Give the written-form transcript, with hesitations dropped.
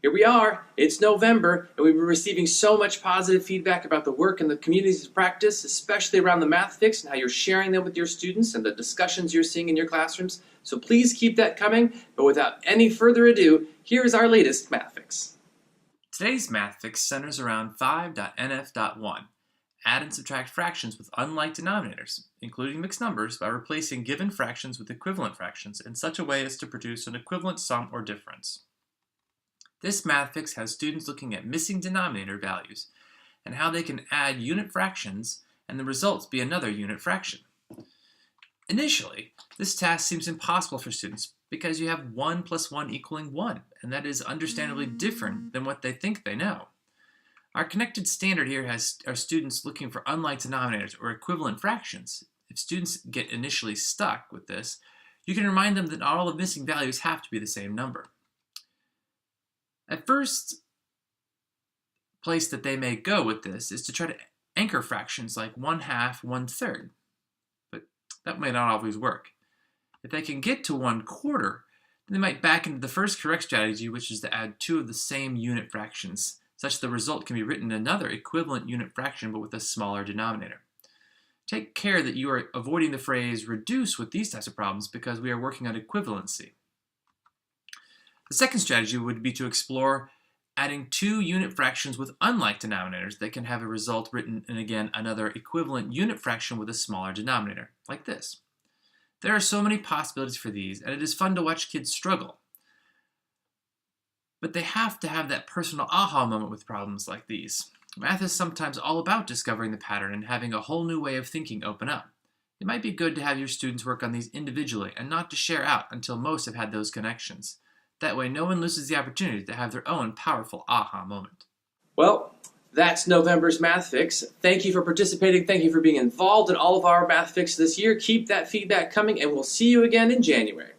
Here we are, it's November, and we've been receiving so much positive feedback about the work and the communities of practice, especially around the Math Fix and how you're sharing them with your students and the discussions you're seeing in your classrooms. So please keep that coming, but without any further ado, here is our latest Math Fix. Today's Math Fix centers around 5.nf.1. Add and subtract fractions with unlike denominators, including mixed numbers, by replacing given fractions with equivalent fractions in such a way as to produce an equivalent sum or difference. This Math Fix has students looking at missing denominator values and how they can add unit fractions and the results be another unit fraction. Initially, this task seems impossible for students because you have 1 plus 1 equaling 1, and that is understandably different than what they think they know. Our connected standard here has our students looking for unlike denominators or equivalent fractions. If students get initially stuck with this, you can remind them that all the missing values have to be the same number. At first place that they may go with this is to try to anchor fractions like 1/2, 1/3, but that may not always work. If they can get to 1/4, then they might back into the first correct strategy, which is to add 2 of the same unit fractions, such the result can be written in another equivalent unit fraction but with a smaller denominator. Take care that you are avoiding the phrase reduce with these types of problems because we are working on equivalency. The second strategy would be to explore adding 2 unit fractions with unlike denominators that can have a result written in, again, another equivalent unit fraction with a smaller denominator, like this. There are so many possibilities for these, and it is fun to watch kids struggle. But they have to have that personal aha moment with problems like these. Math is sometimes all about discovering the pattern and having a whole new way of thinking open up. It might be good to have your students work on these individually and not to share out until most have had those connections. That way, no one loses the opportunity to have their own powerful aha moment. Well, that's November's Math Fix. Thank you for participating. Thank you for being involved in all of our Math Fix this year. Keep that feedback coming, and we'll see you again in January.